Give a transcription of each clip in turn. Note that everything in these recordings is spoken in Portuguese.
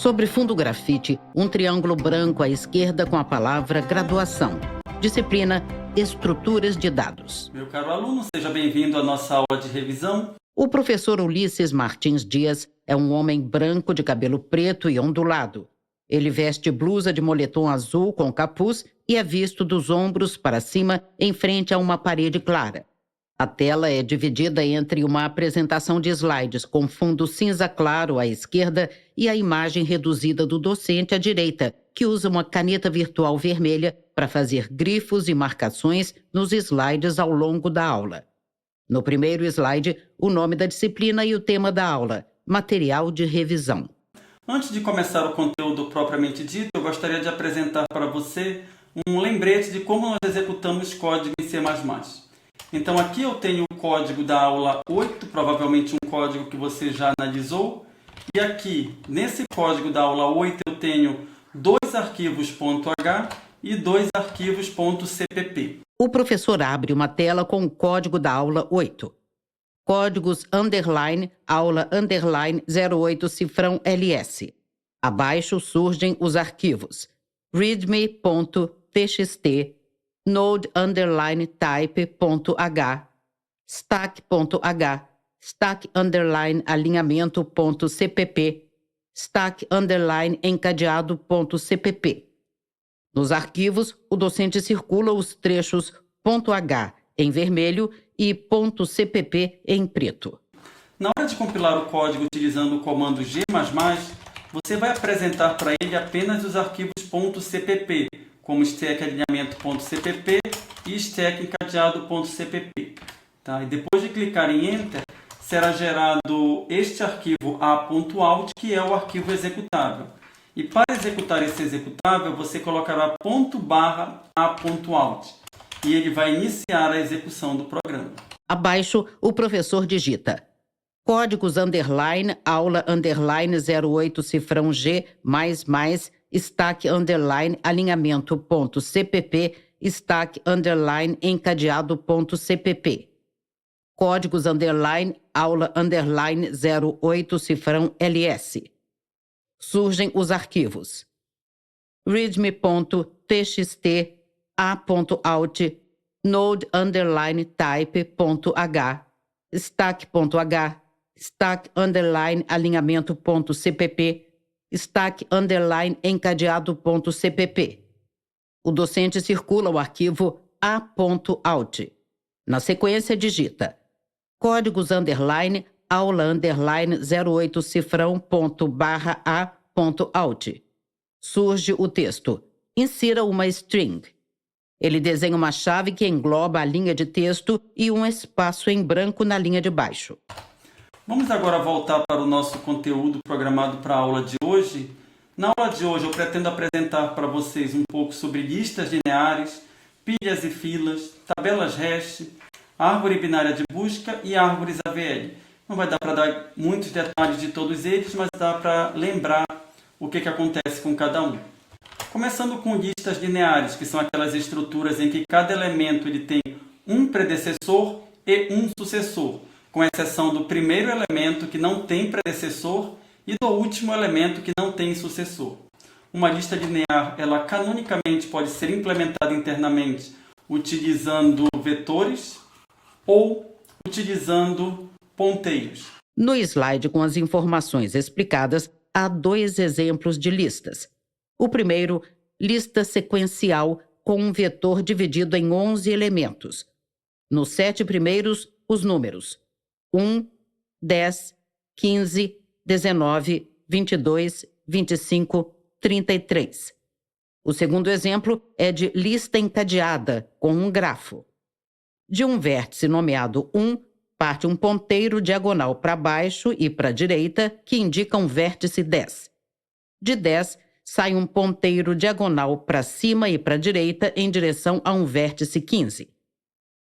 Sobre fundo grafite, um triângulo branco à esquerda com a palavra graduação. Disciplina Estruturas de Dados. Meu caro aluno, seja bem-vindo à nossa aula de revisão. O professor Ulisses Martins Dias é um homem branco de cabelo preto e ondulado. Ele veste blusa de moletom azul com capuz e é visto dos ombros para cima em frente a uma parede clara. A tela é dividida entre uma apresentação de slides com fundo cinza claro à esquerda e a imagem reduzida do docente à direita, que usa uma caneta virtual vermelha para fazer grifos e marcações nos slides ao longo da aula. No primeiro slide, o nome da disciplina e o tema da aula, material de revisão. Antes de começar o conteúdo propriamente dito, eu gostaria de apresentar para você um lembrete de como nós executamos código em C++. Então aqui eu tenho o código da aula 8, provavelmente um código que você já analisou. E aqui, nesse código da aula 8, eu tenho dois arquivos .h e dois arquivos .cpp. O professor abre uma tela com o código da aula 8. Códigos underline, aula underline 08 cifrão ls. Abaixo surgem os arquivos readme.txt, node underline type.h, stack.h, stack underline alinhamento.cpp, stack underline encadeado.cpp. Nos arquivos, o docente circula os trechos .h em vermelho e .cpp em preto. Na hora de compilar o código utilizando o comando G++, você vai apresentar para ele apenas os arquivos .cpp, como stack alinhamento.cpp e stack encadeado.cpp. Tá? E depois de clicar em Enter, será gerado este arquivo a.out, que é o arquivo executável. E para executar esse executável, você colocará /a.out e ele vai iniciar a execução do programa. Abaixo, o professor digita códigos underline, aula underline 08 cifrão G++, stack underline alinhamento.cpp, stack underline encadeado.cpp. Códigos underline, aula underline 08 cifrão ls. Surgem os arquivos readme.txt, a.out, node underline type.h, stack.h, stack underline alinhamento.cpp, stack underline encadeado.cpp. O docente circula o arquivo a.out. Na sequência, digita códigos underline, aula underline 08 cifrão.barra a.out. Surge o texto. Insira uma string. Ele desenha uma chave que engloba a linha de texto e um espaço em branco na linha de baixo. Vamos agora voltar para o nosso conteúdo programado para a aula de hoje. Na aula de hoje eu pretendo apresentar para vocês um pouco sobre listas lineares, pilhas e filas, tabelas hash, árvore binária de busca e árvores AVL. Não vai dar para dar muitos detalhes de todos eles, mas dá para lembrar o que acontece com cada um. Começando com listas lineares, que são aquelas estruturas em que cada elemento ele tem um predecessor e um sucessor, com exceção do primeiro elemento que não tem predecessor e do último elemento que não tem sucessor. Uma lista linear, ela canonicamente pode ser implementada internamente utilizando vetores ou utilizando ponteiros. No slide com as informações explicadas, há dois exemplos de listas. O primeiro, lista sequencial com um vetor dividido em 11 elementos. Nos 7 primeiros, os números 1, 10, 15, 19, 22, 25, 33. O segundo exemplo é de lista encadeada com um grafo. De um vértice nomeado 1, parte um ponteiro diagonal para baixo e para a direita que indica um vértice 10. De 10, sai um ponteiro diagonal para cima e para a direita em direção a um vértice 15.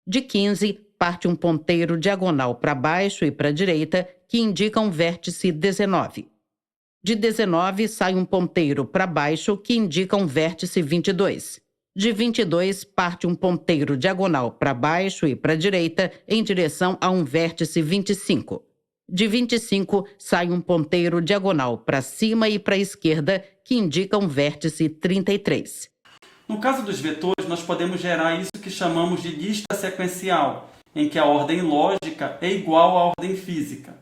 De 15, parte um ponteiro diagonal para baixo e para a direita que indica um vértice 19. De 19, sai um ponteiro para baixo que indica um vértice 22. De 22, parte um ponteiro diagonal para baixo e para a direita em direção a um vértice 25. De 25, sai um ponteiro diagonal para cima e para a esquerda, que indica um vértice 33. No caso dos vetores, nós podemos gerar isso que chamamos de lista sequencial, em que a ordem lógica é igual à ordem física.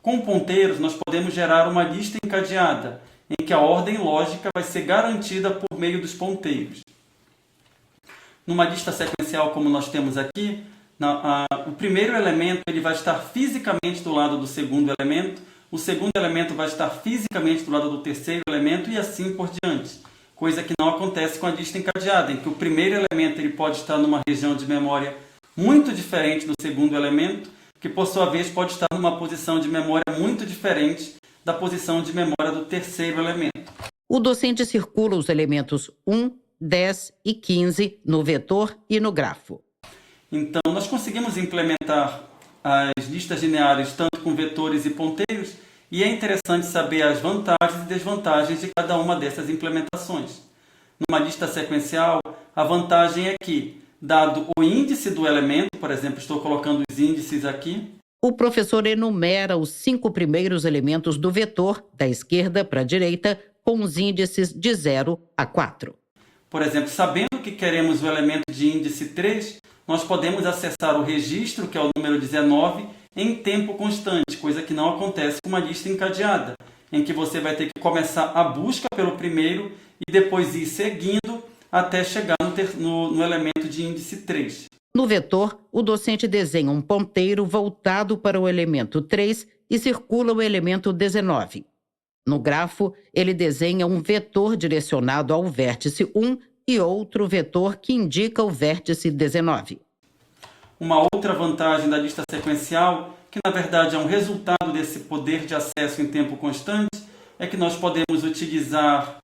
Com ponteiros, nós podemos gerar uma lista encadeada, em que a ordem lógica vai ser garantida por meio dos ponteiros. Numa lista sequencial como nós temos aqui, o primeiro elemento ele vai estar fisicamente do lado do segundo elemento, o segundo elemento vai estar fisicamente do lado do terceiro elemento e assim por diante. Coisa que não acontece com a lista encadeada, em que o primeiro elemento ele pode estar numa região de memória muito diferente do segundo elemento, que por sua vez pode estar numa posição de memória muito diferente da posição de memória do terceiro elemento. O docente circula os elementos 1, 10 e 15 no vetor e no grafo. Então, nós conseguimos implementar as listas lineares tanto com vetores e ponteiros, e é interessante saber as vantagens e desvantagens de cada uma dessas implementações. Numa lista sequencial, a vantagem é que, dado o índice do elemento, por exemplo, estou colocando os índices aqui, o professor enumera os 5 primeiros elementos do vetor, da esquerda para a direita, com os índices de 0 a 4. Por exemplo, sabendo que queremos o elemento de índice 3, nós podemos acessar o registro, que é o número 19, em tempo constante, coisa que não acontece com uma lista encadeada, em que você vai ter que começar a busca pelo primeiro e depois ir seguindo até chegar no elemento de índice 3. No vetor, o docente desenha um ponteiro voltado para o elemento 3 e circula o elemento 19. No grafo, ele desenha um vetor direcionado ao vértice 1 e outro vetor que indica o vértice 19. Uma outra vantagem da lista sequencial, que na verdade é um resultado desse poder de acesso em tempo constante, é que nós podemos utilizar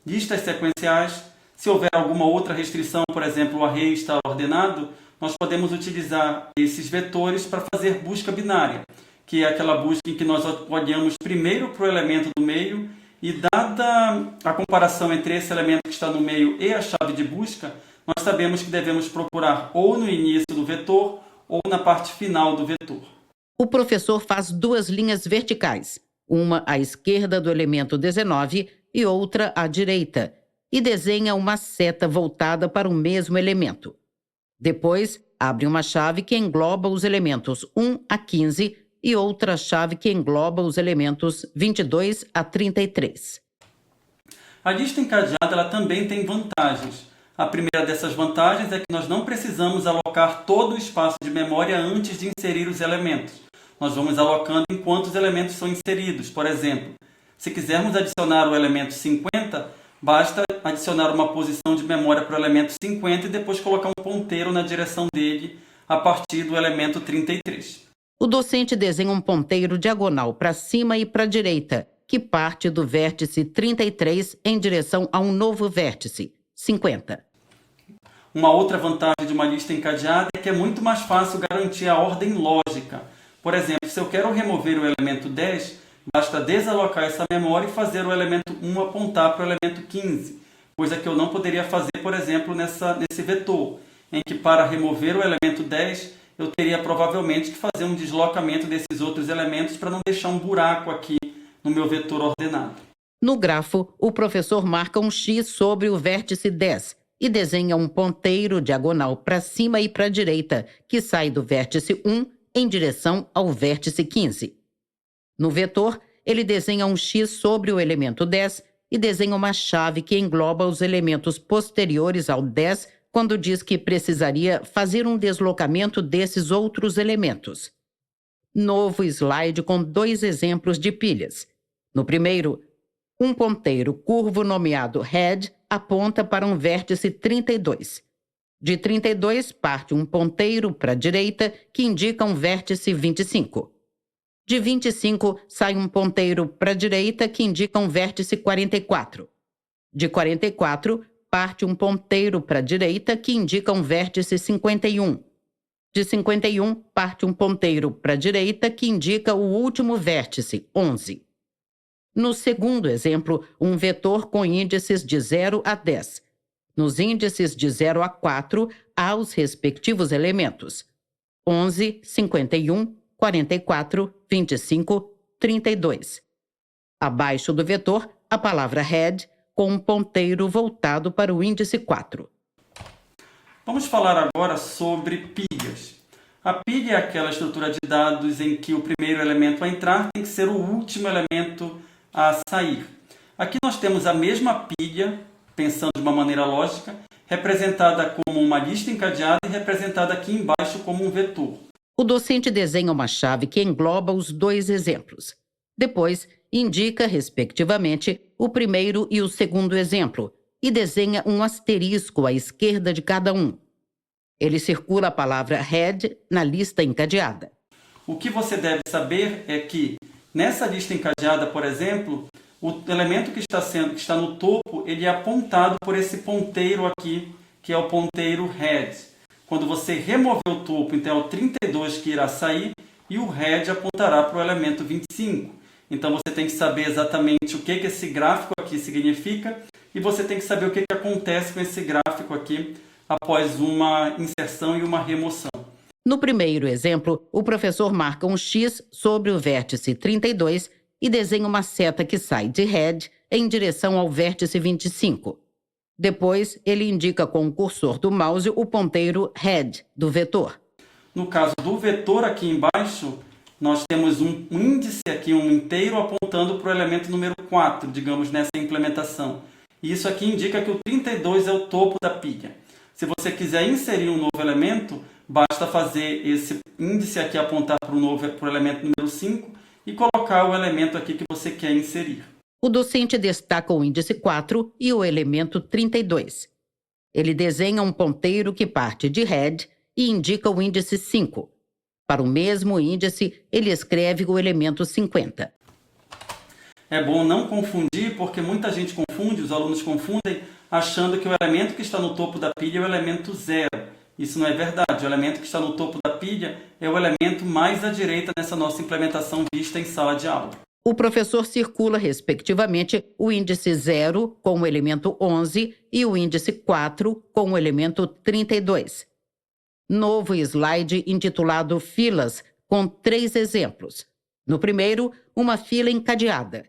listas sequenciais. Se houver alguma outra restrição, por exemplo, o array está ordenado, nós podemos utilizar esses vetores para fazer busca binária, que é aquela busca em que nós olhamos primeiro para o elemento do meio e, dada a comparação entre esse elemento que está no meio e a chave de busca, nós sabemos que devemos procurar ou no início do vetor ou na parte final do vetor. O professor faz 2 linhas verticais, uma à esquerda do elemento 19 e outra à direita, e desenha uma seta voltada para o mesmo elemento. Depois, abre uma chave que engloba os elementos 1 a 15 e outra chave que engloba os elementos 22 a 33. A lista encadeada ela também tem vantagens. A primeira dessas vantagens é que nós não precisamos alocar todo o espaço de memória antes de inserir os elementos. Nós vamos alocando enquanto os elementos são inseridos. Por exemplo, se quisermos adicionar o elemento 50, basta adicionar uma posição de memória para o elemento 50 e depois colocar um ponteiro na direção dele a partir do elemento 33. O docente desenha um ponteiro diagonal para cima e para a direita, que parte do vértice 33 em direção a um novo vértice, 50. Uma outra vantagem de uma lista encadeada é que é muito mais fácil garantir a ordem lógica. Por exemplo, se eu quero remover o elemento 10, basta desalocar essa memória e fazer o elemento 1 apontar para o elemento 15, coisa que eu não poderia fazer, por exemplo, nesse vetor, em que para remover o elemento 10, eu teria provavelmente que fazer um deslocamento desses outros elementos para não deixar um buraco aqui no meu vetor ordenado. No grafo, o professor marca um X sobre o vértice 10 e desenha um ponteiro diagonal para cima e para a direita, que sai do vértice 1 em direção ao vértice 15. No vetor, ele desenha um X sobre o elemento 10 e desenha uma chave que engloba os elementos posteriores ao 10 quando diz que precisaria fazer um deslocamento desses outros elementos. Novo slide com 2 exemplos de pilhas. No primeiro, um ponteiro curvo nomeado head aponta para um vértice 32. De 32 parte um ponteiro para a direita que indica um vértice 25. De 25 sai um ponteiro para a direita que indica um vértice 44. De 44 parte um ponteiro para a direita que indica um vértice 51. De 51 parte um ponteiro para a direita que indica o último vértice, 11. No segundo exemplo, um vetor com índices de 0 a 10. Nos índices de 0 a 4, há os respectivos elementos: 11, 51, 44, 25, 32. Abaixo do vetor, a palavra head, com um ponteiro voltado para o índice 4. Vamos falar agora sobre pilhas. A pilha é aquela estrutura de dados em que o primeiro elemento a entrar tem que ser o último elemento a sair. Aqui nós temos a mesma pilha, pensando de uma maneira lógica, representada como uma lista encadeada e representada aqui embaixo como um vetor. O docente desenha uma chave que engloba os dois exemplos. Depois, indica, respectivamente, o primeiro e o segundo exemplo e desenha um asterisco à esquerda de cada um. Ele circula a palavra head na lista encadeada. O que você deve saber é que, nessa lista encadeada, por exemplo, o elemento que está no topo, ele é apontado por esse ponteiro aqui, que é o ponteiro head. Quando você remover o topo, então é o 32 que irá sair e o head apontará para o elemento 25. Então você tem que saber exatamente o que esse gráfico aqui significa e você tem que saber o que acontece com esse gráfico aqui após uma inserção e uma remoção. No primeiro exemplo, o professor marca um X sobre o vértice 32 e desenha uma seta que sai de head em direção ao vértice 25. Depois, ele indica com o cursor do mouse o ponteiro head do vetor. No caso do vetor aqui embaixo, nós temos um índice aqui, um inteiro, apontando para o elemento número 4, digamos, nessa implementação. E isso aqui indica que o 32 é o topo da pilha. Se você quiser inserir um novo elemento, basta fazer esse índice aqui apontar para o elemento número 5 e colocar o elemento aqui que você quer inserir. O docente destaca o índice 4 e o elemento 32. Ele desenha um ponteiro que parte de head e indica o índice 5. Para o mesmo índice, ele escreve o elemento 50. É bom não confundir, porque muita gente confunde, os alunos confundem, achando que o elemento que está no topo da pilha é o elemento 0. Isso não é verdade. O elemento que está no topo da pilha é o elemento mais à direita nessa nossa implementação vista em sala de aula. O professor circula, respectivamente, o índice 0 com o elemento 11 e o índice 4 com o elemento 32. Novo slide intitulado Filas, com 3 exemplos. No primeiro, uma fila encadeada.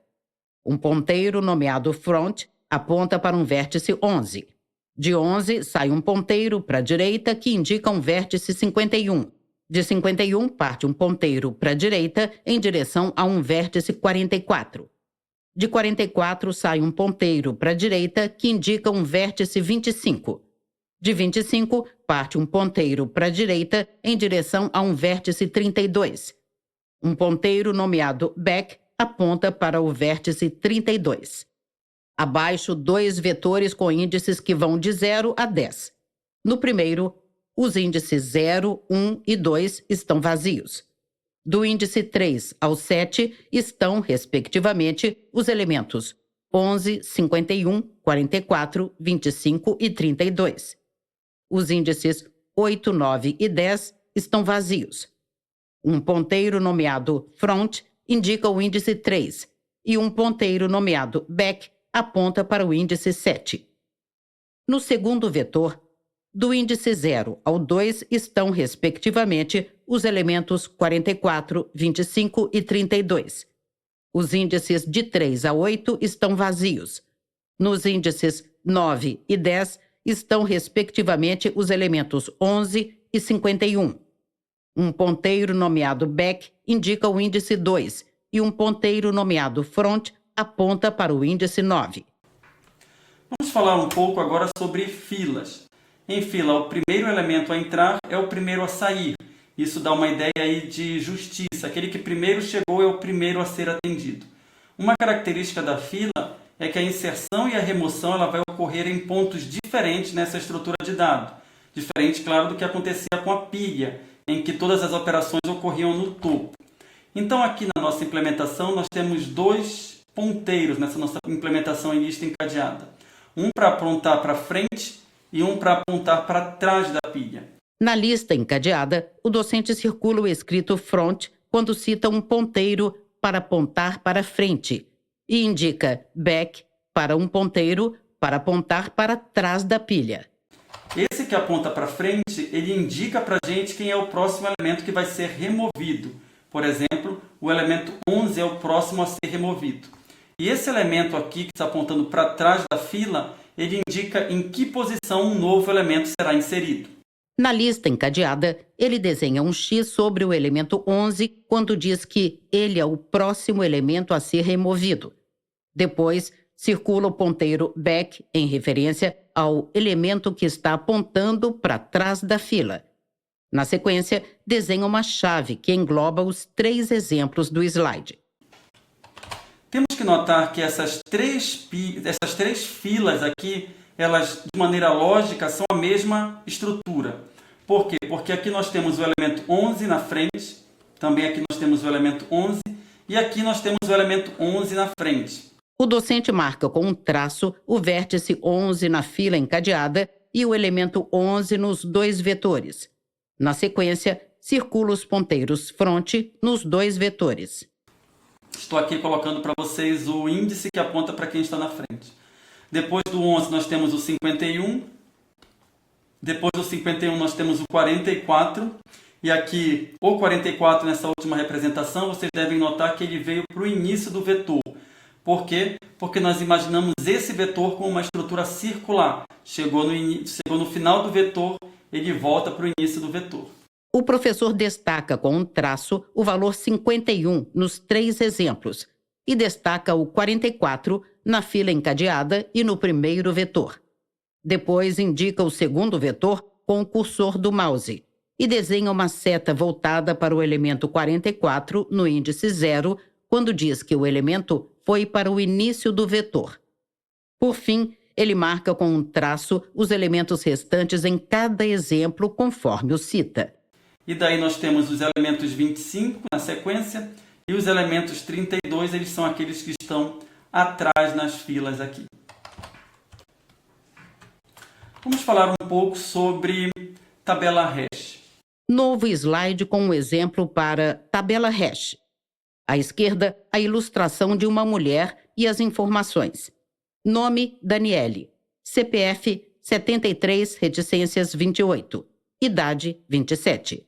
Um ponteiro nomeado front aponta para um vértice 11. De 11, sai um ponteiro para a direita que indica um vértice 51. De 51, parte um ponteiro para a direita em direção a um vértice 44. De 44, sai um ponteiro para a direita que indica um vértice 25. De 25, parte um ponteiro para a direita em direção a um vértice 32. Um ponteiro nomeado back aponta para o vértice 32. Abaixo, 2 vetores com índices que vão de 0 a 10. No primeiro, os índices 0, 1 e 2 estão vazios. Do índice 3 ao 7 estão, respectivamente, os elementos 11, 51, 44, 25 e 32. Os índices 8, 9 e 10 estão vazios. Um ponteiro nomeado front indica o índice 3 e um ponteiro nomeado back aponta para o índice 7. No segundo vetor, do índice 0 ao 2 estão, respectivamente, os elementos 44, 25 e 32. Os índices de 3 a 8 estão vazios. Nos índices 9 e 10 estão, respectivamente, os elementos 11 e 51. Um ponteiro nomeado back indica o índice 2 e um ponteiro nomeado front aponta para o índice 9. Vamos falar um pouco agora sobre filas. Em fila, o primeiro elemento a entrar é o primeiro a sair. Isso dá uma ideia aí de justiça. Aquele que primeiro chegou é o primeiro a ser atendido. Uma característica da fila é que a inserção e a remoção ela vai ocorrer em pontos diferentes nessa estrutura de dado. Diferente, claro, do que acontecia com a pilha, em que todas as operações ocorriam no topo. Então, aqui na nossa implementação, nós temos 2 ponteiros nessa nossa implementação em lista encadeada. Um para apontar para frente e um para apontar para trás da pilha. Na lista encadeada, o docente circula o escrito front quando cita um ponteiro para apontar para frente e indica back para um ponteiro para apontar para trás da pilha. Esse que aponta para frente, ele indica para a gente quem é o próximo elemento que vai ser removido. Por exemplo, o elemento 11 é o próximo a ser removido. E esse elemento aqui, que está apontando para trás da fila, ele indica em que posição um novo elemento será inserido. Na lista encadeada, ele desenha um X sobre o elemento 11 quando diz que ele é o próximo elemento a ser removido. Depois, circula o ponteiro back em referência ao elemento que está apontando para trás da fila. Na sequência, desenha uma chave que engloba os 3 exemplos do slide. Temos que notar que essas três filas aqui, elas, de maneira lógica, são a mesma estrutura. Por quê? Porque aqui nós temos o elemento 11 na frente, também aqui nós temos o elemento 11, e aqui nós temos o elemento 11 na frente. O docente marca com um traço o vértice 11 na fila encadeada e o elemento 11 nos 2 vetores. Na sequência, circula os ponteiros front nos 2 vetores. Estou aqui colocando para vocês o índice que aponta para quem está na frente. Depois do 11 nós temos o 51. Depois do 51 nós temos o 44. E aqui, o 44 nessa última representação, vocês devem notar que ele veio para o início do vetor. Por quê? Porque nós imaginamos esse vetor com uma estrutura circular. Chegou no final do vetor, ele volta para o início do vetor. O professor destaca com um traço o valor 51 nos 3 exemplos e destaca o 44 na fila encadeada e no primeiro vetor. Depois indica o segundo vetor com o cursor do mouse e desenha uma seta voltada para o elemento 44 no índice 0, quando diz que o elemento foi para o início do vetor. Por fim, ele marca com um traço os elementos restantes em cada exemplo, conforme o cita. E daí nós temos os elementos 25 na sequência e os elementos 32, eles são aqueles que estão atrás nas filas aqui. Vamos falar um pouco sobre tabela hash. Novo slide com um exemplo para tabela hash. À esquerda, a ilustração de uma mulher e as informações. Nome, Daniele. CPF, 73, reticências 28. Idade, 27.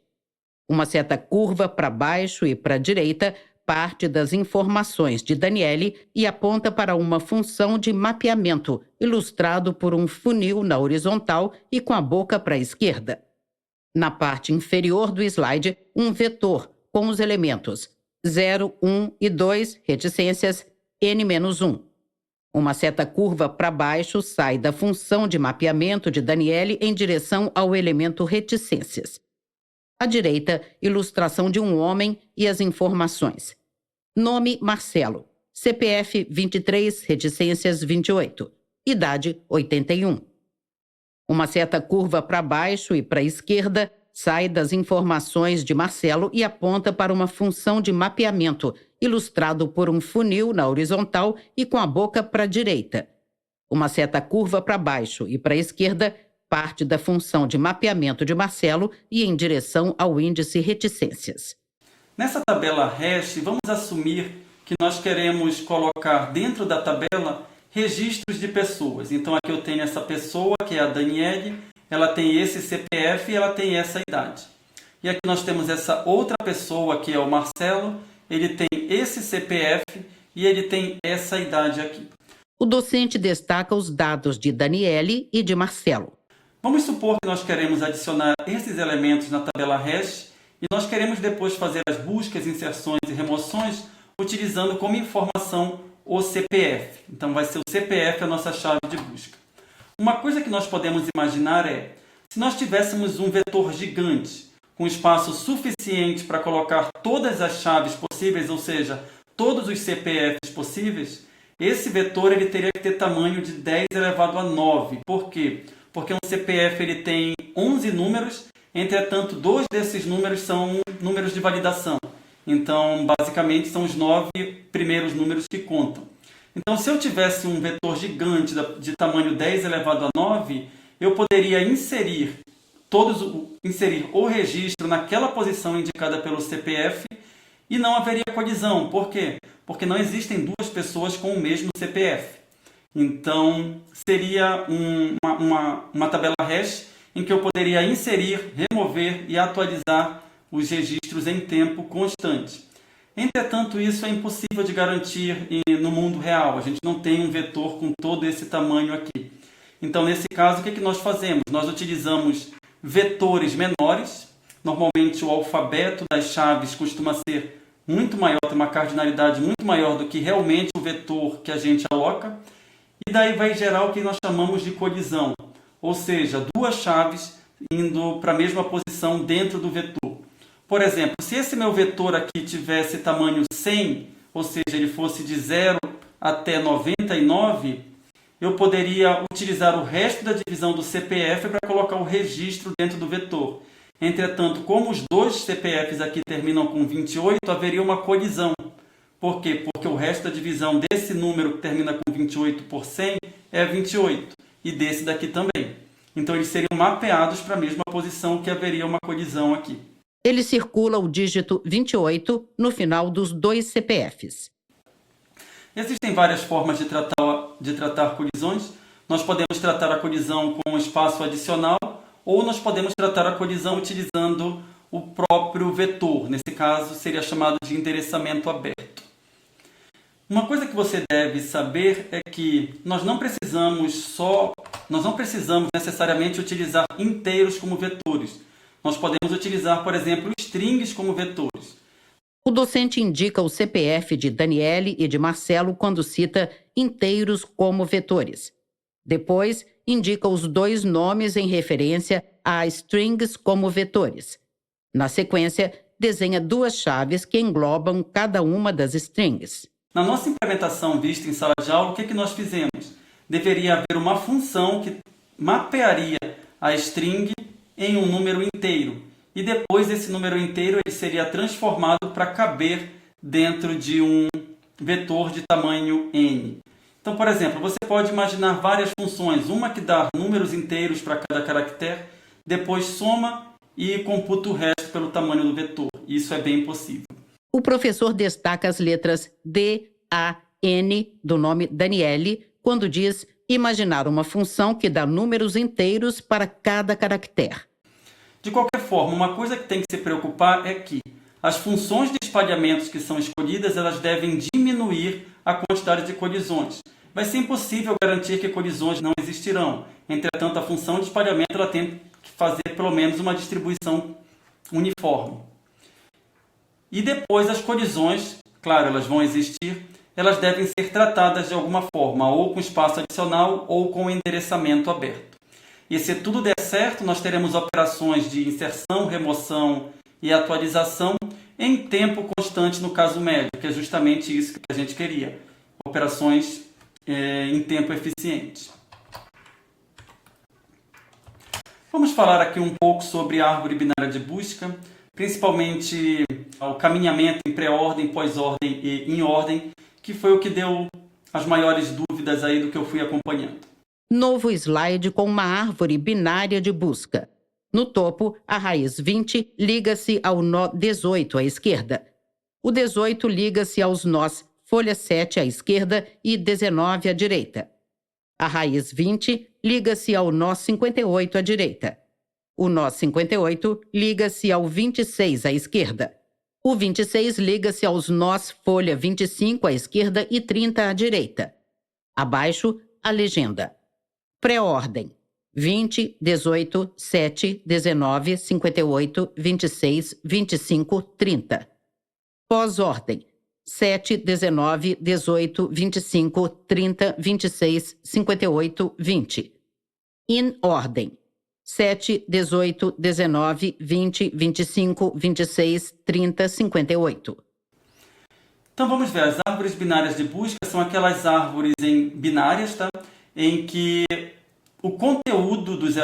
Uma seta curva para baixo e para a direita parte das informações de Daniele e aponta para uma função de mapeamento, ilustrado por um funil na horizontal e com a boca para a esquerda. Na parte inferior do slide, um vetor com os elementos 0, 1 e 2, reticências n-1. Uma seta curva para baixo sai da função de mapeamento de Daniele em direção ao elemento reticências. À direita, ilustração de um homem e as informações. Nome, Marcelo. CPF, 23, reticências 28. Idade, 81. Uma seta curva para baixo e para a esquerda sai das informações de Marcelo e aponta para uma função de mapeamento, ilustrado por um funil na horizontal e com a boca para a direita. Uma seta curva para baixo e para a esquerda parte da função de mapeamento de Marcelo e em direção ao índice reticências. Nessa tabela hash, vamos assumir que nós queremos colocar dentro da tabela registros de pessoas. Então aqui eu tenho essa pessoa, que é a Daniele, ela tem esse CPF e ela tem essa idade. E aqui nós temos essa outra pessoa, que é o Marcelo, ele tem esse CPF e ele tem essa idade aqui. O docente destaca os dados de Daniele e de Marcelo. Vamos supor que nós queremos adicionar esses elementos na tabela hash e nós queremos depois fazer as buscas, inserções e remoções utilizando como informação o CPF. Então vai ser o CPF a nossa chave de busca. Uma coisa que nós podemos imaginar é, se nós tivéssemos um vetor gigante com espaço suficiente para colocar todas as chaves possíveis, ou seja, todos os CPFs possíveis, esse vetor ele teria que ter tamanho de 10 elevado a 9. Por quê? Porque um CPF ele tem 11 números, entretanto, 2 desses números são números de validação. Então, basicamente, são os 9 primeiros números que contam. Então, se eu tivesse um vetor gigante de tamanho 10 elevado a 9, eu poderia inserir o registro naquela posição indicada pelo CPF e não haveria colisão. Por quê? Porque não existem duas pessoas com o mesmo CPF. Então, seria uma tabela hash em que eu poderia inserir, remover e atualizar os registros em tempo constante. Entretanto, isso é impossível de garantir no mundo real. A gente não tem um vetor com todo esse tamanho aqui. Então, nesse caso, o que nós fazemos? Nós utilizamos vetores menores. Normalmente, o alfabeto das chaves costuma ser muito maior, tem uma cardinalidade muito maior do que realmente o vetor que a gente aloca. E daí vai gerar o que nós chamamos de colisão. Ou seja, duas chaves indo para a mesma posição dentro do vetor. Por exemplo, se esse meu vetor aqui tivesse tamanho 100, ou seja, ele fosse de 0 até 99, eu poderia utilizar o resto da divisão do CPF para colocar o registro dentro do vetor. Entretanto, como os dois CPFs aqui terminam com 28, haveria uma colisão. Por quê? Porque o resto da divisão desse número que termina com 28 por 100 é 28, e desse daqui também. Então, eles seriam mapeados para a mesma posição, que haveria uma colisão aqui. Ele circula o dígito 28 no final dos dois CPFs. Existem várias formas de tratar colisões. Nós podemos tratar a colisão com um espaço adicional, ou nós podemos tratar a colisão utilizando o próprio vetor. Nesse caso, seria chamado de endereçamento aberto. Uma coisa que você deve saber é que nós não precisamos necessariamente utilizar inteiros como vetores. Nós podemos utilizar, por exemplo, strings como vetores. O docente indica o CPF de Daniele e de Marcelo quando cita inteiros como vetores. Depois, indica os dois nomes em referência a strings como vetores. Na sequência, desenha duas chaves que englobam cada uma das strings. Na nossa implementação vista em sala de aula, o que nós fizemos? Deveria haver uma função que mapearia a string em um número inteiro. E depois esse número inteiro ele seria transformado para caber dentro de um vetor de tamanho n. Então, por exemplo, você pode imaginar várias funções. Uma que dá números inteiros para cada caractere, depois soma e computa o resto pelo tamanho do vetor. Isso é bem possível. O professor destaca as letras D, A, N do nome Daniele quando diz imaginar uma função que dá números inteiros para cada caractere. De qualquer forma, uma coisa que tem que se preocupar é que as funções de espalhamentos que são escolhidas, elas devem diminuir a quantidade de colisões. Vai ser impossível garantir que colisões não existirão. Entretanto, a função de espalhamento ela tem que fazer pelo menos uma distribuição uniforme. E depois as colisões, claro, elas vão existir, elas devem ser tratadas de alguma forma, ou com espaço adicional ou com endereçamento aberto. E se tudo der certo, nós teremos operações de inserção, remoção e atualização em tempo constante no caso médio, que é justamente isso que a gente queria. Operações em tempo eficiente. Vamos falar aqui um pouco sobre a árvore binária de busca, principalmente o caminhamento em pré-ordem, pós-ordem e em ordem, que foi o que deu as maiores dúvidas aí do que eu fui acompanhando. Novo slide com uma árvore binária de busca. No topo, a raiz 20 liga-se ao nó 18 à esquerda. O 18 liga-se aos nós folha 7 à esquerda e 19 à direita. A raiz 20 liga-se ao nó 58 à direita. O nó 58 liga-se ao 26 à esquerda. O 26 liga-se aos nós folha 25 à esquerda e 30 à direita. Abaixo, a legenda. Pré-ordem: 20, 18, 7, 19, 58, 26, 25, 30. Pós-ordem: 7, 19, 18, 25, 30, 26, 58, 20. In ordem: 7, 18, 19, 20, 25, 26, 30, 58. Então vamos ver, as árvores binárias de busca são aquelas árvores binárias, tá? Em que o conteúdo dos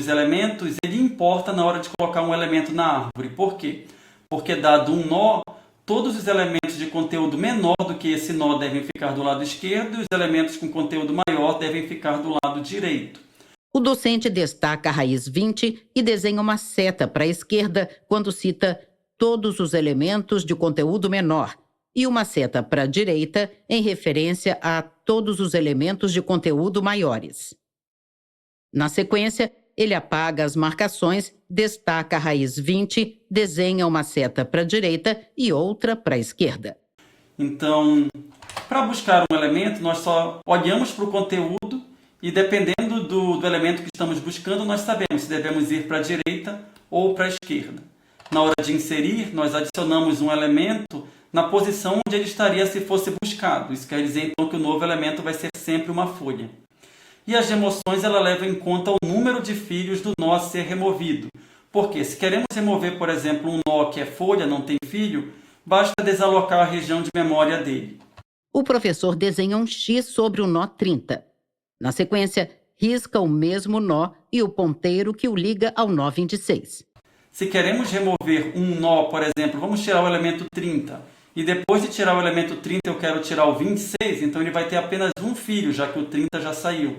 elementos ele importa na hora de colocar um elemento na árvore. Por quê? Porque dado um nó, todos os elementos de conteúdo menor do que esse nó devem ficar do lado esquerdo e os elementos com conteúdo maior devem ficar do lado direito. O docente destaca a raiz 20 e desenha uma seta para a esquerda quando cita todos os elementos de conteúdo menor e uma seta para a direita em referência a todos os elementos de conteúdo maiores. Na sequência, ele apaga as marcações, destaca a raiz 20, desenha uma seta para a direita e outra para a esquerda. Então, para buscar um elemento, nós só olhamos para o conteúdo e, dependendo do elemento que estamos buscando, nós sabemos se devemos ir para a direita ou para a esquerda. Na hora de inserir, nós adicionamos um elemento na posição onde ele estaria se fosse buscado. Isso quer dizer, então, que o novo elemento vai ser sempre uma folha. E as remoções, ela leva em conta o número de filhos do nó a ser removido. Porque se queremos remover, por exemplo, um nó que é folha, não tem filho, basta desalocar a região de memória dele. O professor desenha um X sobre o nó 30. Na sequência, risca o mesmo nó e o ponteiro que o liga ao nó 26. Se queremos remover um nó, por exemplo, vamos tirar o elemento 30, e depois de tirar o elemento 30 eu quero tirar o 26, então ele vai ter apenas um filho, já que o 30 já saiu.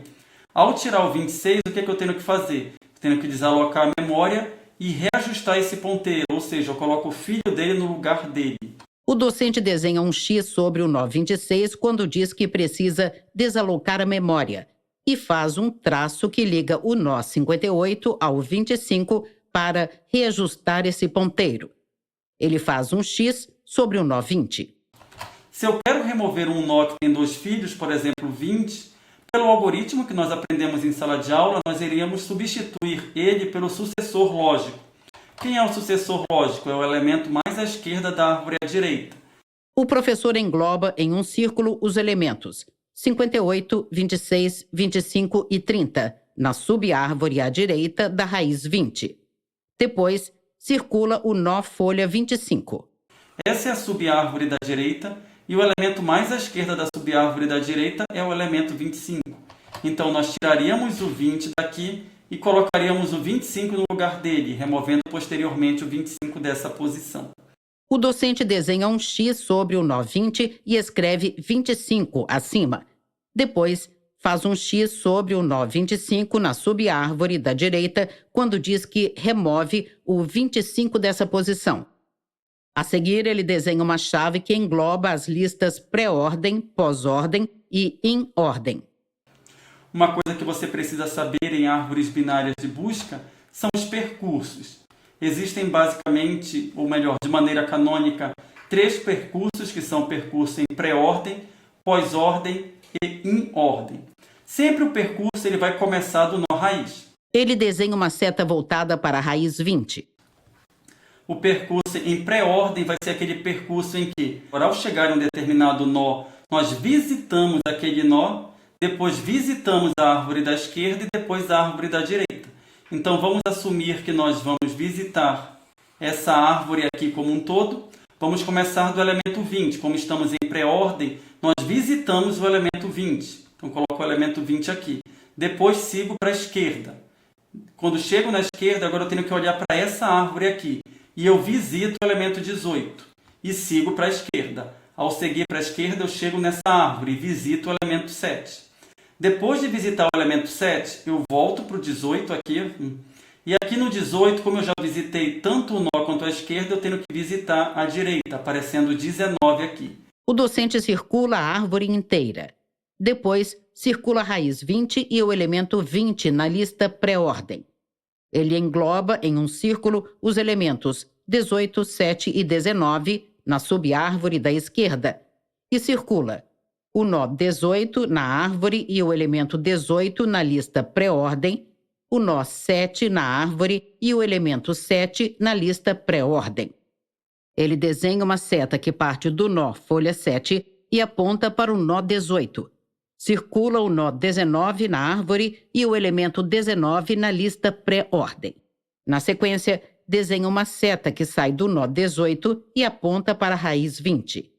Ao tirar o 26, o que é que eu tenho que fazer? Eu tenho que desalocar a memória e reajustar esse ponteiro, ou seja, eu coloco o filho dele no lugar dele. O docente desenha um X sobre o nó 26 quando diz que precisa desalocar a memória e faz um traço que liga o nó 58 ao 25 para reajustar esse ponteiro. Ele faz um X sobre o nó 20. Se eu quero remover um nó que tem dois filhos, por exemplo, 20, pelo algoritmo que nós aprendemos em sala de aula, nós iríamos substituir ele pelo sucessor lógico. Quem é o sucessor lógico? É o elemento mais à esquerda da árvore à direita. O professor engloba em um círculo os elementos 58, 26, 25 e 30, na subárvore à direita da raiz 20. Depois, circula o nó folha 25. Essa é a subárvore da direita e o elemento mais à esquerda da subárvore da direita é o elemento 25. Então, nós tiraríamos o 20 daqui e colocaríamos o 25 no lugar dele, removendo posteriormente o 25 dessa posição. O docente desenha um X sobre o nó 20 e escreve 25 acima. Depois, faz um X sobre o nó 25 na subárvore da direita quando diz que remove o 25 dessa posição. A seguir, ele desenha uma chave que engloba as listas pré-ordem, pós-ordem e em ordem. Uma coisa que você precisa saber em árvores binárias de busca são os percursos. Existem basicamente, ou melhor, de maneira canônica, 3 percursos que são percurso em pré-ordem, pós-ordem e em ordem. Sempre o percurso ele vai começar do nó raiz. Ele desenha uma seta voltada para a raiz 20. O percurso em pré-ordem vai ser aquele percurso em que, ao chegar em um determinado nó, nós visitamos aquele nó, depois visitamos a árvore da esquerda e depois a árvore da direita. Então vamos assumir que nós vamos visitar essa árvore aqui como um todo. Vamos começar do elemento 20. Como estamos em pré-ordem, nós visitamos o elemento 20. Então coloco o elemento 20 aqui. Depois sigo para a esquerda. Quando chego na esquerda, agora eu tenho que olhar para essa árvore aqui. E eu visito o elemento 18 e sigo para a esquerda. Ao seguir para a esquerda, eu chego nessa árvore e visito o elemento 7. Depois de visitar o elemento 7, eu volto para o 18 aqui. E aqui no 18, como eu já visitei tanto o nó quanto a esquerda, eu tenho que visitar a direita, aparecendo 19 aqui. O docente circula a árvore inteira. Depois, circula a raiz 20 e o elemento 20 na lista pré-ordem. Ele engloba em um círculo os elementos 18, 7 e 19 na subárvore da esquerda e circula o nó 18 na árvore e o elemento 18 na lista pré-ordem, o nó 7 na árvore e o elemento 7 na lista pré-ordem. Ele desenha uma seta que parte do nó folha 7 e aponta para o nó 18. Circula o nó 19 na árvore e o elemento 19 na lista pré-ordem. Na sequência, desenha uma seta que sai do nó 18 e aponta para a raiz 20.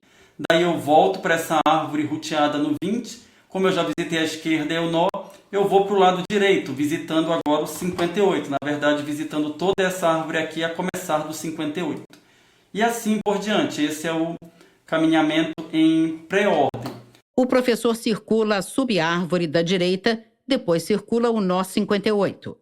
Daí eu volto para essa árvore roteada no 20. Como eu já visitei a esquerda e o nó, eu vou para o lado direito, visitando agora o 58. Na verdade, visitando toda essa árvore aqui a começar do 58. E assim por diante. Esse é o caminhamento em pré-ordem. O professor circula a subárvore da direita, depois circula o nó 58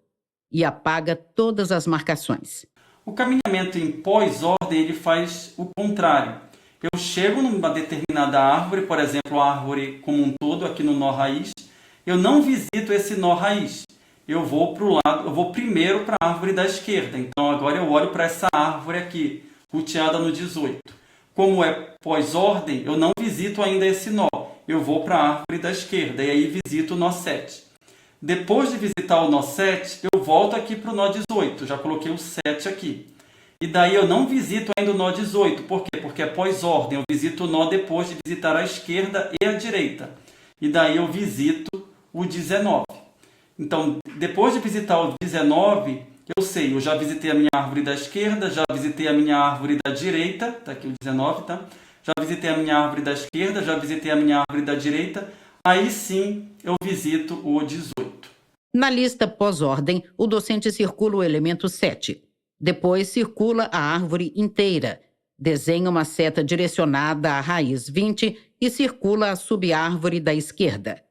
e apaga todas as marcações. O caminhamento em pós-ordem ele faz o contrário. Eu chego numa determinada árvore, por exemplo, a árvore como um todo, aqui no nó raiz, eu não visito esse nó raiz. eu vou primeiro para a árvore da esquerda. Então agora eu olho para essa árvore aqui, roteada no 18. Como é pós-ordem, eu não visito ainda esse nó. Eu vou para a árvore da esquerda e aí visito o nó 7. Depois de visitar o nó 7, eu volto aqui para o nó 18. Já coloquei o 7 aqui. E daí eu não visito ainda o nó 18. Por quê? Porque é pós-ordem. Eu visito o nó depois de visitar a esquerda e a direita. E daí eu visito o 19. Então, depois de visitar o 19, eu sei, eu já visitei a minha árvore da esquerda, já visitei a minha árvore da direita. Está aqui o 19, tá? Já visitei a minha árvore da esquerda, já visitei a minha árvore da direita. Aí sim eu visito o 18. Na lista pós-ordem, o docente circula o elemento 7. Depois circula a árvore inteira. Desenha uma seta direcionada à raiz 20 e circula a subárvore da esquerda.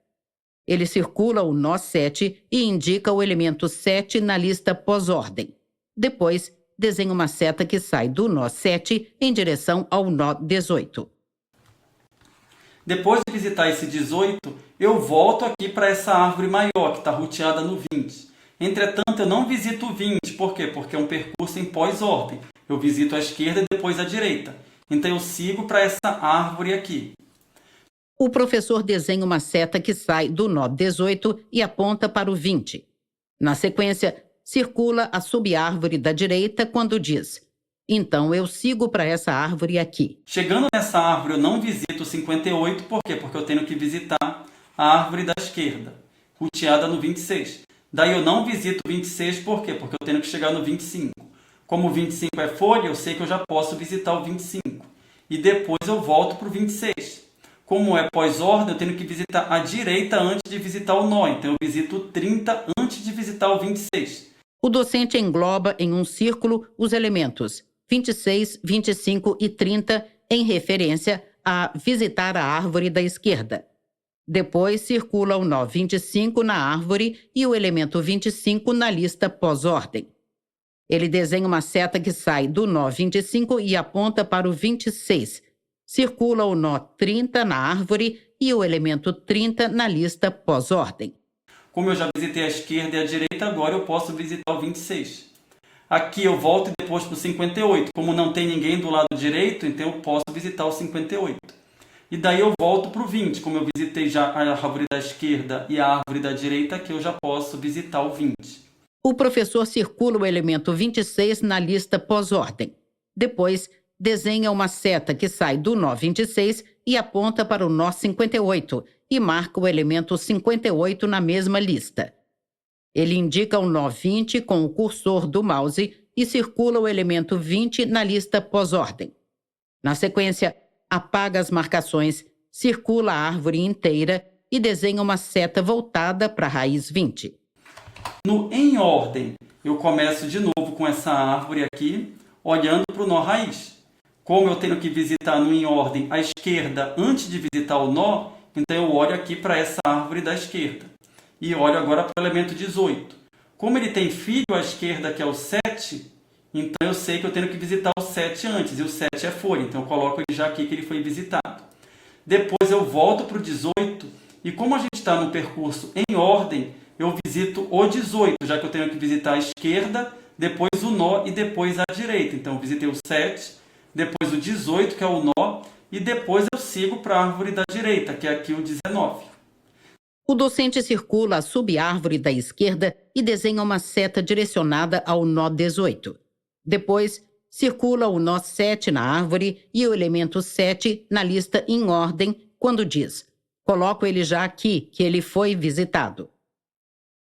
Ele circula o nó 7 e indica o elemento 7 na lista pós-ordem. Depois, desenha uma seta que sai do nó 7 em direção ao nó 18. Depois de visitar esse 18, eu volto aqui para essa árvore maior, que está roteada no 20. Entretanto, eu não visito o 20. Por quê? Porque é um percurso em pós-ordem. Eu visito a esquerda e depois a direita. Então, eu sigo para essa árvore aqui. O professor desenha uma seta que sai do nó 18 e aponta para o 20. Na sequência, circula a subárvore da direita quando diz: então eu sigo para essa árvore aqui. Chegando nessa árvore, eu não visito o 58. Por quê? Porque eu tenho que visitar a árvore da esquerda, roteada no 26. Daí eu não visito o 26. Por quê? Porque eu tenho que chegar no 25. Como o 25 é folha, eu sei que eu já posso visitar o 25. E depois eu volto para o 26. Como é pós-ordem, eu tenho que visitar a direita antes de visitar o nó. Então, eu visito o 30 antes de visitar o 26. O docente engloba em um círculo os elementos 26, 25 e 30 em referência a visitar a árvore da esquerda. Depois, circula o nó 25 na árvore e o elemento 25 na lista pós-ordem. Ele desenha uma seta que sai do nó 25 e aponta para o 26. Circula o nó 30 na árvore e o elemento 30 na lista pós-ordem. Como eu já visitei a esquerda e a direita, agora eu posso visitar o 26. Aqui eu volto depois para o 58. Como não tem ninguém do lado direito, então eu posso visitar o 58. E daí eu volto para o 20. Como eu visitei já a árvore da esquerda e a árvore da direita, aqui eu já posso visitar o 20. O professor circula o elemento 26 na lista pós-ordem. Depois, desenha uma seta que sai do nó 26 e aponta para o nó 58 e marca o elemento 58 na mesma lista. Ele indica o nó 20 com o cursor do mouse e circula o elemento 20 na lista pós-ordem. Na sequência, apaga as marcações, circula a árvore inteira e desenha uma seta voltada para a raiz 20. No em ordem, eu começo de novo com essa árvore aqui, olhando para o nó raiz. Como eu tenho que visitar no em ordem a esquerda antes de visitar o nó, então eu olho aqui para essa árvore da esquerda. E olho agora para o elemento 18. Como ele tem filho à esquerda, que é o 7, então eu sei que eu tenho que visitar o 7 antes. E o 7 é folha, então eu coloco ele já aqui que ele foi visitado. Depois eu volto para o 18. E como a gente está no percurso em ordem, eu visito o 18, já que eu tenho que visitar a esquerda, depois o nó e depois a direita. Então eu visitei o 7, depois o 18, que é o nó, e depois eu sigo para a árvore da direita, que é aqui o 19. O docente circula a subárvore da esquerda e desenha uma seta direcionada ao nó 18. Depois, circula o nó 7 na árvore e o elemento 7 na lista em ordem quando diz: coloco ele já aqui, que ele foi visitado.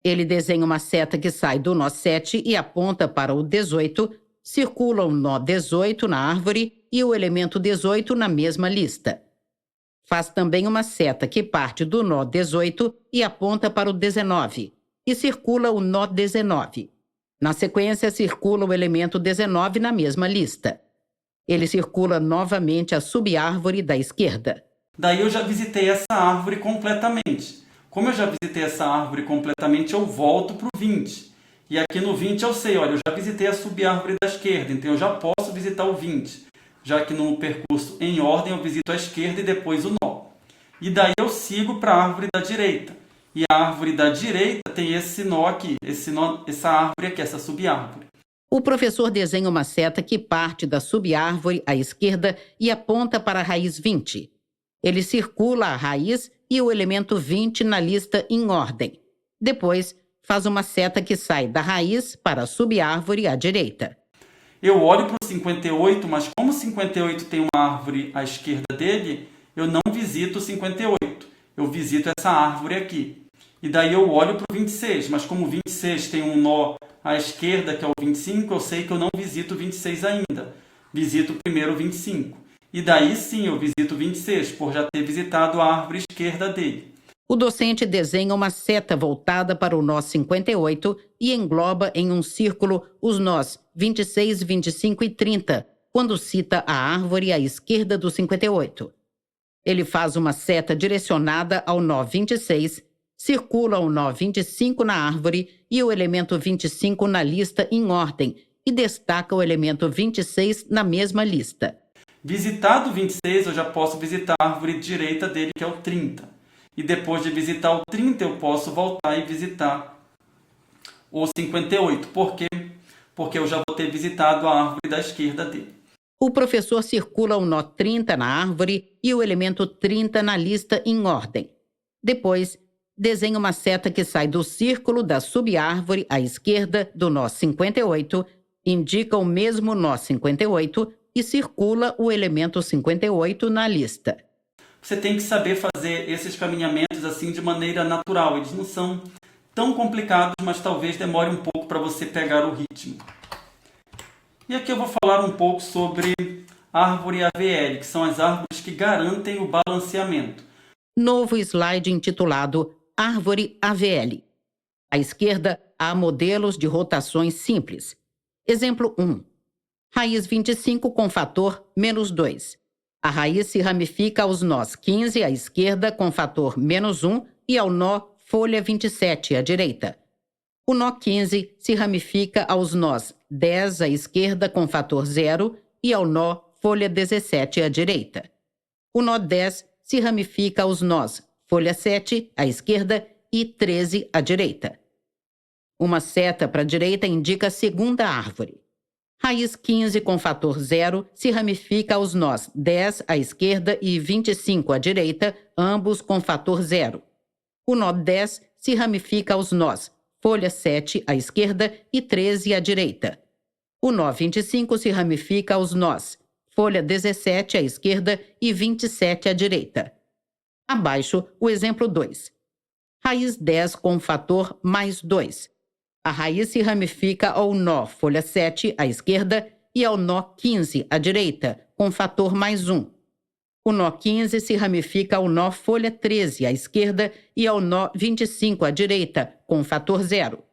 Ele desenha uma seta que sai do nó 7 e aponta para o 18, circula o nó 18 na árvore e o elemento 18 na mesma lista. Faz também uma seta que parte do nó 18 e aponta para o 19, e circula o nó 19. Na sequência, circula o elemento 19 na mesma lista. Ele circula novamente a subárvore da esquerda. Daí eu já visitei essa árvore completamente. Como eu já visitei essa árvore completamente, eu volto para o 20. E aqui no 20 eu sei, olha, eu já visitei a subárvore da esquerda, então eu já posso visitar o 20. Já que no percurso em ordem eu visito a esquerda e depois o nó. E daí eu sigo para a árvore da direita. E a árvore da direita tem esse nó aqui, essa árvore aqui, essa subárvore. O professor desenha uma seta que parte da subárvore à esquerda e aponta para a raiz 20. Ele circula a raiz e o elemento 20 na lista em ordem. Depois, faz uma seta que sai da raiz para a subárvore à direita. Eu olho para o 58, mas como o 58 tem uma árvore à esquerda dele, eu não visito o 58. Eu visito essa árvore aqui. E daí eu olho para o 26, mas como o 26 tem um nó à esquerda, que é o 25, eu sei que eu não visito o 26 ainda. Visito primeiro o 25. E daí sim eu visito o 26, por já ter visitado a árvore esquerda dele. O docente desenha uma seta voltada para o nó 58 e engloba em um círculo os nós 26, 25 e 30, quando cita a árvore à esquerda do 58. Ele faz uma seta direcionada ao nó 26, circula o nó 25 na árvore e o elemento 25 na lista em ordem e destaca o elemento 26 na mesma lista. Visitado o 26, eu já posso visitar a árvore direita dele, que é o 30. E depois de visitar o 30, eu posso voltar e visitar o 58. Por quê? Porque eu já vou ter visitado a árvore da esquerda dele. O professor circula o nó 30 na árvore e o elemento 30 na lista em ordem. Depois, desenha uma seta que sai do círculo da subárvore à esquerda do nó 58, indica o mesmo nó 58 e circula o elemento 58 na lista. Você tem que saber fazer esses caminhamentos assim de maneira natural. Eles não são tão complicados, mas talvez demore um pouco para você pegar o ritmo. E aqui eu vou falar um pouco sobre árvore AVL, que são as árvores que garantem o balanceamento. Novo slide intitulado Árvore AVL. À esquerda, há modelos de rotações simples. Exemplo 1. Raiz 25 com fator -2. A raiz se ramifica aos nós 15 à esquerda com fator -1 e ao nó folha 27 à direita. O nó 15 se ramifica aos nós 10 à esquerda com fator 0 e ao nó folha 17 à direita. O nó 10 se ramifica aos nós folha 7 à esquerda e 13 à direita. Uma seta para a direita indica a segunda árvore. Raiz 15 com fator 0 se ramifica aos nós 10 à esquerda e 25 à direita, ambos com fator 0. O nó 10 se ramifica aos nós folha 7 à esquerda e 13 à direita. O nó 25 se ramifica aos nós folha 17 à esquerda e 27 à direita. Abaixo, o exemplo 2. Raiz 10 com fator +2. A raiz se ramifica ao nó folha 7 à esquerda e ao nó 15 à direita, com fator +1. O nó 15 se ramifica ao nó folha 13 à esquerda e ao nó 25 à direita, com fator 0.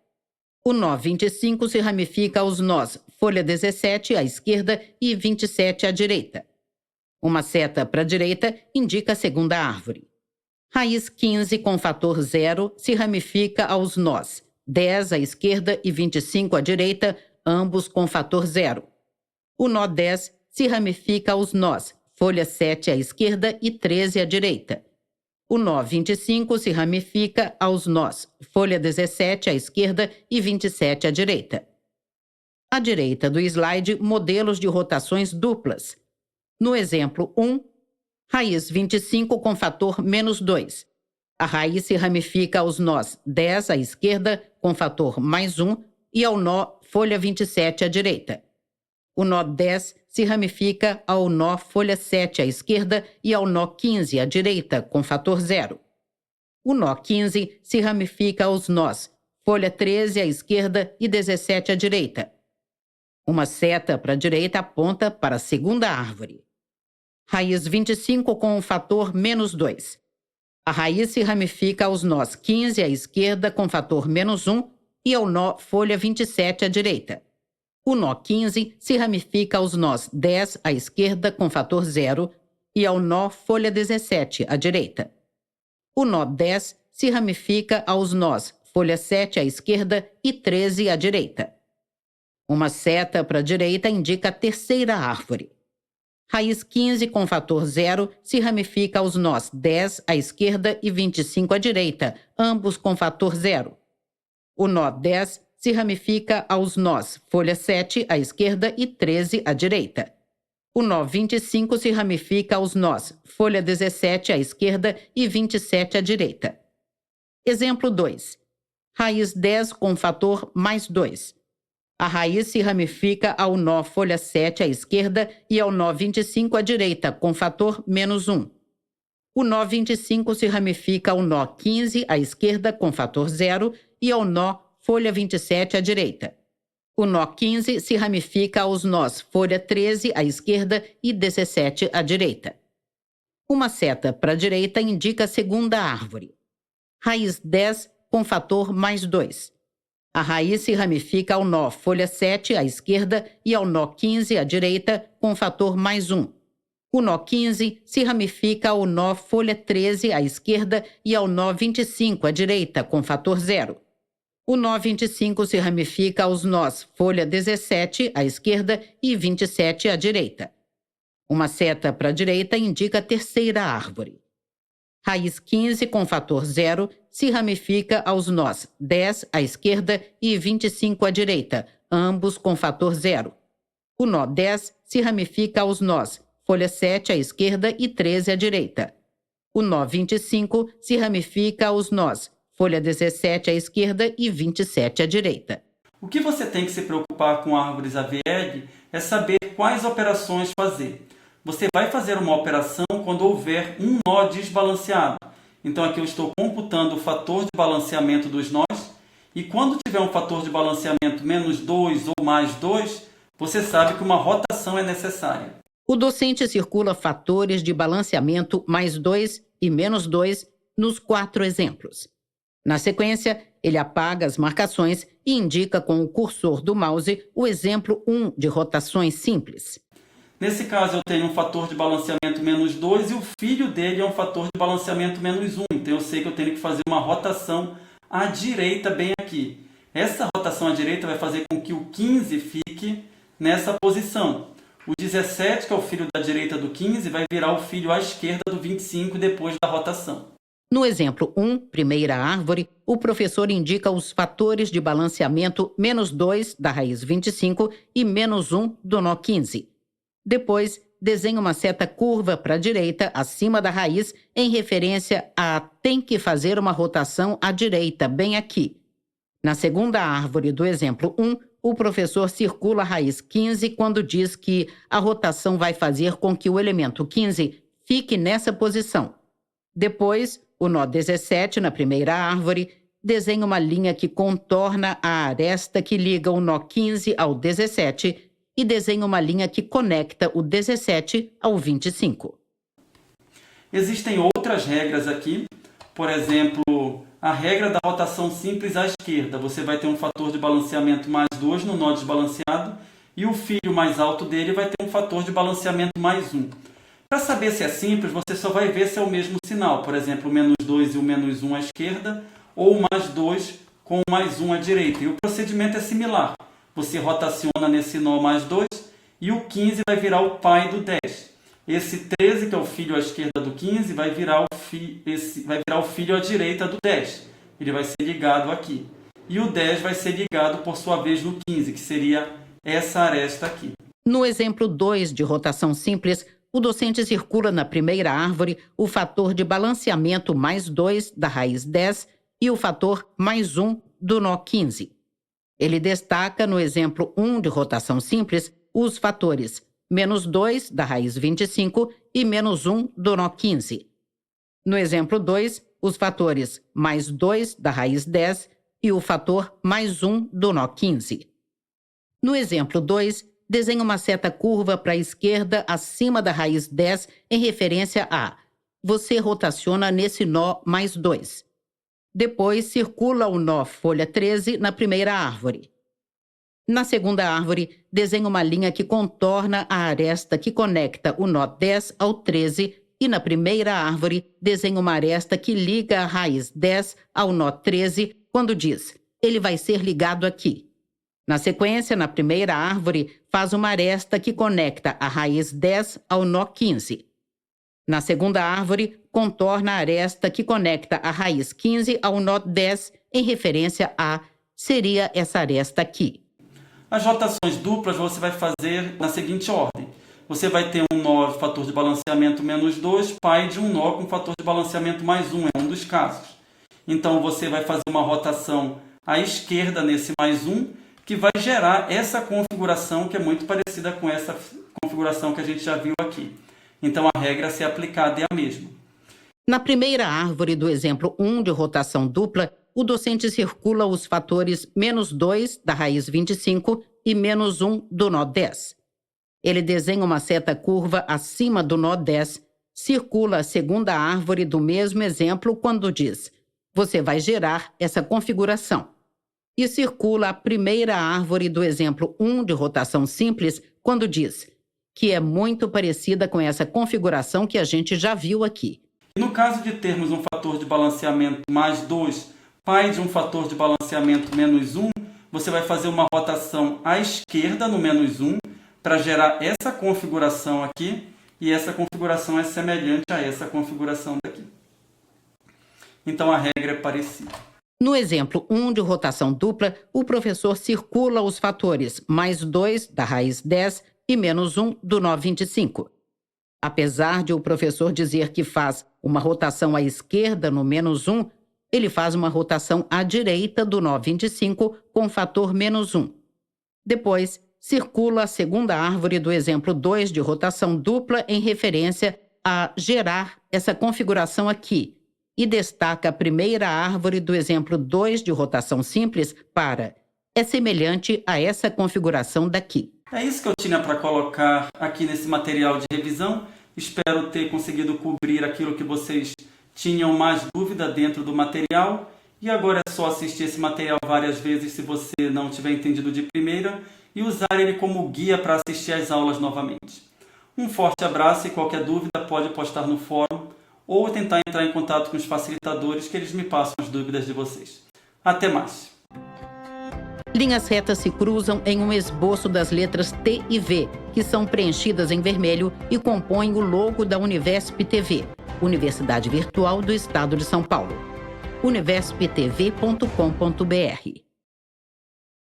O nó 25 se ramifica aos nós folha 17 à esquerda e 27 à direita. Uma seta para a direita indica a segunda árvore. Raiz 15 com fator 0 se ramifica aos nós 10 à esquerda e 25 à direita, ambos com fator 0. O nó 10 se ramifica aos nós folha 7 à esquerda e 13 à direita. O nó 25 se ramifica aos nós folha 17 à esquerda e 27 à direita. À direita do slide, modelos de rotações duplas. No exemplo 1, raiz 25 com fator -2. A raiz se ramifica aos nós 10 à esquerda com fator +1 e ao nó folha 27 à direita. O nó 10 se ramifica ao nó folha 7 à esquerda e ao nó 15 à direita com fator 0. O nó 15 se ramifica aos nós folha 13 à esquerda e 17 à direita. Uma seta para a direita aponta para a segunda árvore. Raiz 25 com o fator -2. A raiz se ramifica aos nós 15 à esquerda com fator -1 e ao nó folha 27 à direita. O nó 15 se ramifica aos nós 10 à esquerda com fator 0 e ao nó folha 17 à direita. O nó 10 se ramifica aos nós folha 7 à esquerda e 13 à direita. Uma seta para a direita indica a terceira árvore. Raiz 15 com fator zero se ramifica aos nós 10 à esquerda e 25 à direita, ambos com fator zero. O nó 10 se ramifica aos nós folha 7 à esquerda e 13 à direita. O nó 25 se ramifica aos nós folha 17 à esquerda e 27 à direita. Exemplo 2. Raiz 10 com fator mais 2. A raiz se ramifica ao nó folha 7 à esquerda e ao nó 25 à direita, com fator menos 1. O nó 25 se ramifica ao nó 15 à esquerda, com fator 0, e ao nó folha 27 à direita. O nó 15 se ramifica aos nós folha 13 à esquerda e 17 à direita. Uma seta para a direita indica a segunda árvore. Raiz 10 com fator mais 2. A raiz se ramifica ao nó folha 7 à esquerda e ao nó 15 à direita, com fator mais 1. O nó 15 se ramifica ao nó folha 13 à esquerda e ao nó 25 à direita, com fator 0. O nó 25 se ramifica aos nós folha 17 à esquerda e 27 à direita. Uma seta para a direita indica a terceira árvore. Raiz 15 com fator 0 se ramifica aos nós 10 à esquerda e 25 à direita, ambos com fator 0. O nó 10 se ramifica aos nós folha 7 à esquerda e 13 à direita. O nó 25 se ramifica aos nós folha 17 à esquerda e 27 à direita. O que você tem que se preocupar com árvores AVL é saber quais operações fazer. Você vai fazer uma operação quando houver um nó desbalanceado. Então aqui eu estou computando o fator de balanceamento dos nós, e quando tiver um fator de balanceamento menos 2 ou mais 2, você sabe que uma rotação é necessária. O docente circula fatores de balanceamento mais 2 e menos 2 nos 4 exemplos. Na sequência, ele apaga as marcações e indica com o cursor do mouse o exemplo 1 de rotações simples. Nesse caso, eu tenho um fator de balanceamento menos 2 e o filho dele é um fator de balanceamento menos 1. Então, eu sei que eu tenho que fazer uma rotação à direita bem aqui. Essa rotação à direita vai fazer com que o 15 fique nessa posição. O 17, que é o filho da direita do 15, vai virar o filho à esquerda do 25 depois da rotação. No exemplo 1, primeira árvore, o professor indica os fatores de balanceamento menos 2 da raiz 25 e menos 1 do nó 15. Depois, desenha uma seta curva para a direita, acima da raiz, em referência a tem que fazer uma rotação à direita, bem aqui. Na segunda árvore do exemplo 1, o professor circula a raiz 15 quando diz que a rotação vai fazer com que o elemento 15 fique nessa posição. Depois, o nó 17, na primeira árvore, desenha uma linha que contorna a aresta que liga o nó 15 ao 17 e desenha uma linha que conecta o 17 ao 25. Existem outras regras aqui. Por exemplo, a regra da rotação simples à esquerda. Você vai ter um fator de balanceamento mais 2 no nó desbalanceado e o filho mais alto dele vai ter um fator de balanceamento mais 1. Para saber se é simples, você só vai ver se é o mesmo sinal. Por exemplo, o menos 2 e o menos 1 à esquerda ou o mais 2 com o mais 1 à direita. E o procedimento é similar. Você rotaciona nesse nó mais 2 e o 15 vai virar o pai do 10. Esse 13, que é o filho à esquerda do 15, vai virar o filho à direita do 10. Ele vai ser ligado aqui. E o 10 vai ser ligado, por sua vez, no 15, que seria essa aresta aqui. No exemplo 2 de rotação simples, o docente circula na primeira árvore o fator de balanceamento mais 2 da raiz 10 e o fator mais 1 do nó 15. Ele destaca no exemplo 1 de rotação simples os fatores menos 2 da raiz 25 e menos 1 do nó 15. No exemplo 2, os fatores mais 2 da raiz 10 e o fator mais 1 do nó 15. No exemplo 2, desenha uma seta curva para a esquerda acima da raiz 10 em referência a você rotaciona nesse nó mais 2. Depois, circula o nó folha 13 na primeira árvore. Na segunda árvore, desenha uma linha que contorna a aresta que conecta o nó 10 ao 13 e na primeira árvore, desenha uma aresta que liga a raiz 10 ao nó 13 quando diz, ele vai ser ligado aqui. Na sequência, na primeira árvore, faz uma aresta que conecta a raiz 10 ao nó 15. Na segunda árvore, contorna a aresta que conecta a raiz 15 ao nó 10, em referência a seria essa aresta aqui. As rotações duplas você vai fazer na seguinte ordem. Você vai ter um nó de fator de balanceamento menos 2, pai de um nó com fator de balanceamento mais 1, é um dos casos. Então você vai fazer uma rotação à esquerda nesse mais 1, que vai gerar essa configuração que é muito parecida com essa configuração que a gente já viu aqui. Então a regra a ser aplicada é a mesma. Na primeira árvore do exemplo 1 de rotação dupla, o docente circula os fatores menos 2 da raiz 25 e menos 1 do nó 10. Ele desenha uma seta curva acima do nó 10, circula a segunda árvore do mesmo exemplo quando diz: você vai gerar essa configuração. E circula a primeira árvore do exemplo 1 de rotação simples quando diz que é muito parecida com essa configuração que a gente já viu aqui. No caso de termos um fator de balanceamento mais 2, pai de um fator de balanceamento menos 1, você vai fazer uma rotação à esquerda no menos 1 para gerar essa configuração aqui, e essa configuração é semelhante a essa configuração daqui. Então a regra é parecida. No exemplo 1 de rotação dupla, o professor circula os fatores mais 2 da raiz 10 e menos 1 do nó 25. Apesar de o professor dizer que faz uma rotação à esquerda no menos 1, ele faz uma rotação à direita do nó 25 com fator menos 1. Depois, circula a segunda árvore do exemplo 2 de rotação dupla em referência a gerar essa configuração aqui, e destaca a primeira árvore do exemplo 2 de rotação simples para é semelhante a essa configuração daqui. É isso que eu tinha para colocar aqui nesse material de revisão. Espero ter conseguido cobrir aquilo que vocês tinham mais dúvida dentro do material. E agora é só assistir esse material várias vezes se você não tiver entendido de primeira e usar ele como guia para assistir às aulas novamente. Um forte abraço e qualquer dúvida pode postar no fórum ou tentar entrar em contato com os facilitadores que eles me passam as dúvidas de vocês. Até mais! Linhas retas se cruzam em um esboço das letras T e V, que são preenchidas em vermelho e compõem o logo da Univesp TV, Universidade Virtual do Estado de São Paulo. univesptv.com.br